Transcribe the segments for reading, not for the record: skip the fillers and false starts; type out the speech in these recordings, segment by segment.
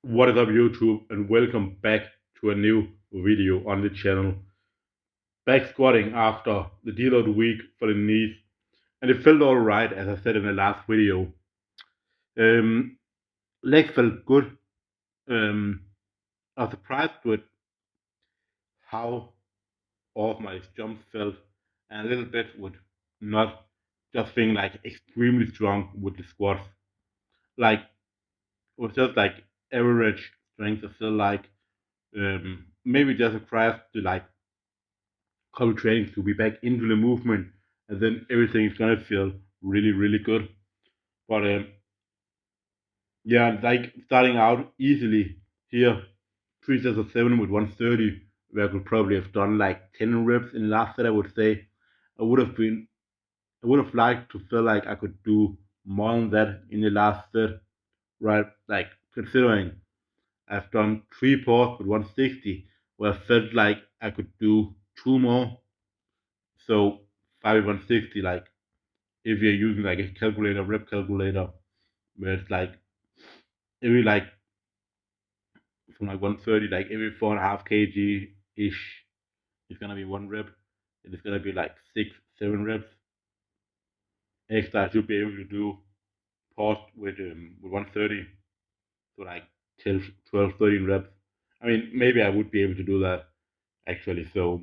What is up, YouTube, and welcome back to a new video on the channel. Back squatting after the deal of the week for the knees, and it felt alright as I said in the last video. Um, Legs felt good. I was surprised with how off my jumps felt, and a little bit with not just being like extremely strong with the squats. Like it was just like average strength. I feel like maybe just surprised to like couple trainings to be back into the movement, and then everything is gonna feel really, really good. But yeah, like starting out easily here, 3 sets of 7 with 130, where I could probably have done like 10 reps in the last set. I would say I would have been, I would have liked to feel like I could do more than that in the last set, right? Like considering I've done 3 pause with 160, where I felt like I could do two more. So 5 160, like if you're using like a calculator, rep calculator, where it's like every like from like 130, like every 4.5 kg ish is gonna be one rep, and it's gonna be like 6 7 reps extra. I should be able to do pause with 130, so like 10 12 13 reps. I mean, maybe I would be able to do that actually, so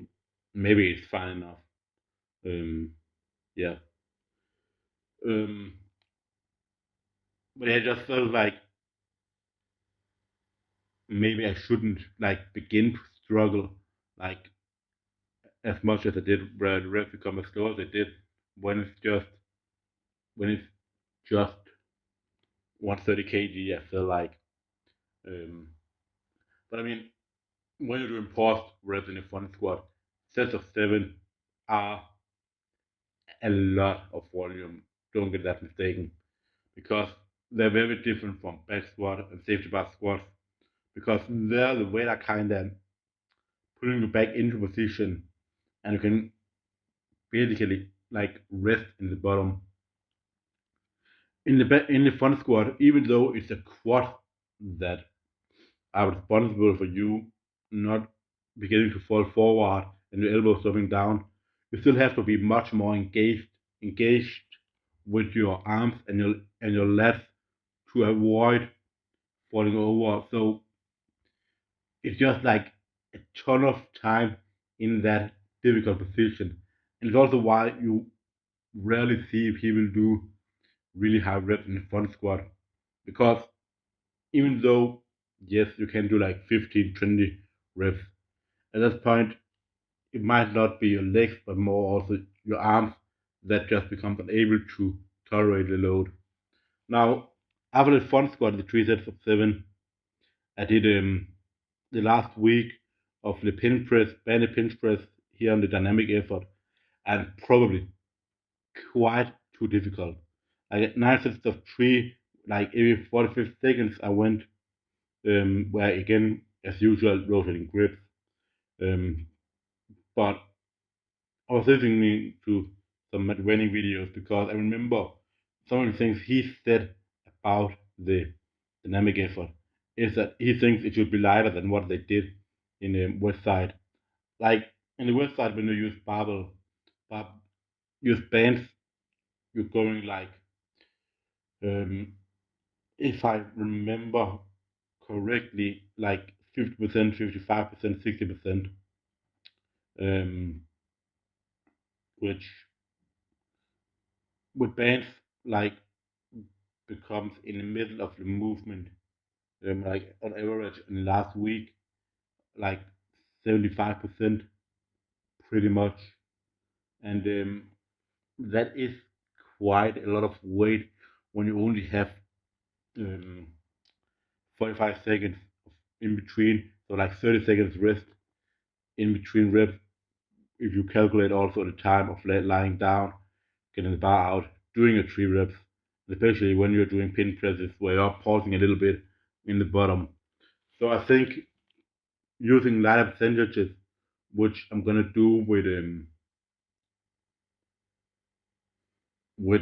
maybe it's fine enough. Um, yeah. Um, but I just felt like maybe I shouldn't like begin to struggle like as much as I did when Red become a store as I did when it's just when it's just 130 kg. I feel like, um, but I mean when you're doing pause reps in a front squat, sets of 7 are a lot of volume. Don't get that mistaken, because they're very different from back squat and safety bar squats, because they're the way that kind of putting you back into position, and you can basically like rest in the bottom. In the front squat, even though it's a quad that are responsible for you not beginning to fall forward and your elbows dropping down, you still have to be much more engaged with your arms and your lats to avoid falling over. So it's just like a ton of time in that difficult position. And it's also why you rarely see people do really high reps in the front squat, because even though yes you can do like 15 20 reps, at that point it might not be your legs but more also your arms that just becomes unable to tolerate the load. Now after the front squat, the 3 sets of 7 I did the last week of the pin press, banded pinch press here on the dynamic effort, and probably quite too difficult. Like 9 sets of 3, like every 45 seconds I went, where again, as usual, rotating grips. Um, but I was listening to some Matt Wenning videos because I remember some of the things he said about the dynamic effort is that he thinks it should be lighter than what they did in the West Side. Like in the West Side, when you use bar, use bands, you're going like, um, if I remember correctly, like 50%, 55%, 60%, um, which with bands like becomes in the middle of the movement, like on average in the last week, like 75% pretty much, and that is quite a lot of weight when you only have um, 45 seconds in between, so like 30 seconds rest in between reps. If you calculate also the time of lying down, getting the bar out, doing your 3 reps, especially when you're doing pin presses where you're pausing a little bit in the bottom. So I think using lighter percentages, which I'm gonna do with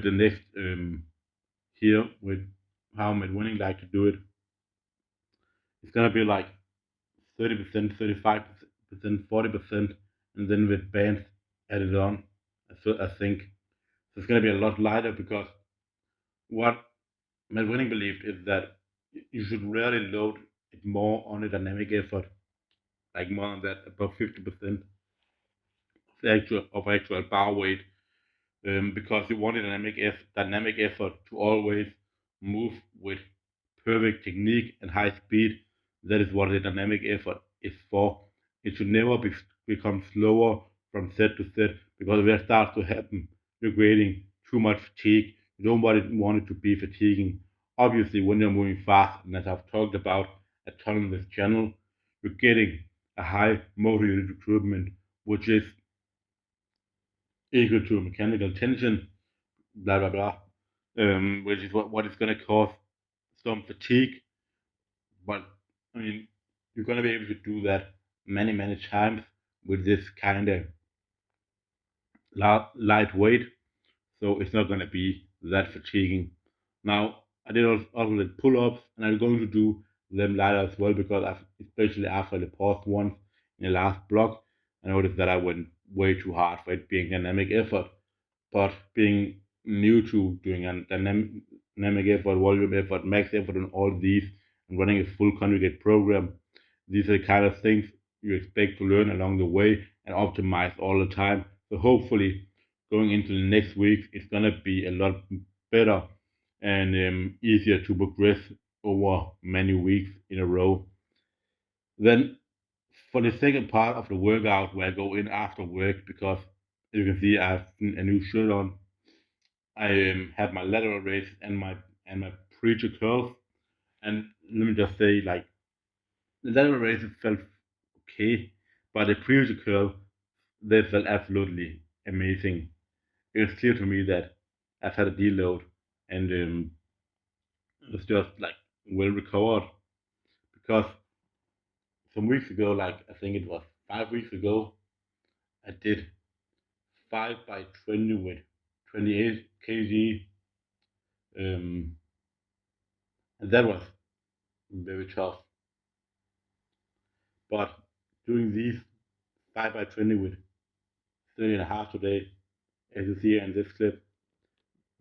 the next here with how I'm winning like to do it, It's gonna be like 30%, 35%, 40%, and then with bands added on. So I think so it's gonna be a lot lighter because what Matt Winning believed is that you should rarely load it more on a dynamic effort, like more than that, above 50% of actual bar weight, because you want a dynamic effort to always move with perfect technique and high speed. That is what the dynamic effort is for. It should never become slower from set to set because when that starts to happen, you're creating too much fatigue. You don't want it to be fatiguing. Obviously, when you're moving fast, and as I've talked about a ton on this channel, you're getting a high motor unit recruitment, which is equal to mechanical tension, blah blah blah, which is what is going to cause some fatigue. But I mean, you're going to be able to do that many times with this kind of lightweight, so it's not going to be that fatiguing. Now, I did also did pull-ups, and I'm going to do them lighter as well because especially after the past ones in the last block, I noticed that I went way too hard for it being dynamic effort. But being new to doing a dynamic effort, volume effort, max effort, and all these, and running a full conjugate program, these are the kind of things you expect to learn along the way and optimize all the time. So hopefully, going into the next week, it's gonna be a lot better and easier to progress over many weeks in a row. Then for the second part of the workout, where I go in after work, because you can see I have a new shirt on, I had my lateral raise and my preacher curls, and let me just say, like the lateral raises felt okay, but the preacher curl they felt absolutely amazing. It was clear to me that I've had a deload and it was just like well recovered because some weeks ago, like I think it was 5 weeks ago, I did 5 by 20 with 28 kg, and that was very tough. But doing these 5 by 20 with 30 and a half today, as you see in this clip,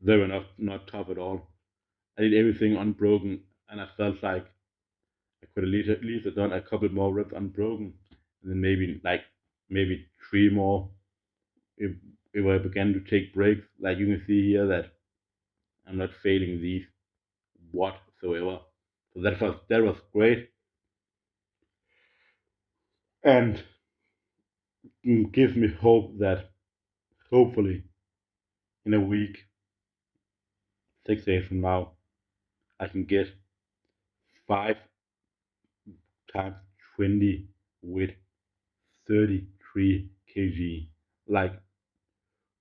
they were not tough at all. I did everything unbroken, and I felt like I could at least have done a couple more reps unbroken, and then maybe three more if I began to take breaks. Like you can see here that I'm not failing these whatsoever. So that was great, and gives me hope that hopefully in a week, 6 days from now, I can get 5 times 20 with 33 kg. Like,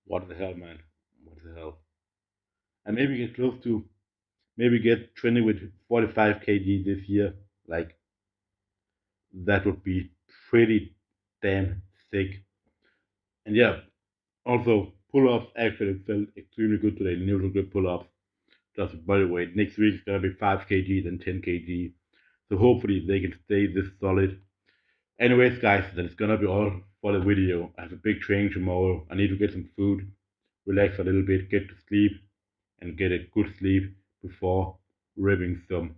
what the hell, man? What the hell? And maybe get close to, maybe get 20 with 45 kg this year. Like, that would be pretty damn sick. And yeah, also, pull ups actually felt extremely good today. Neutral grip pull ups, just body weight. Next week is gonna be 5 kg, then 10 kg. So hopefully they can stay this solid. Anyways, guys, that's gonna be all for the video. I have a big training tomorrow. I need to get some food, relax a little bit, get to sleep, and get a good sleep before ripping some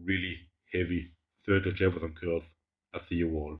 really heavy 30 Jefferson curls. I'll see you all.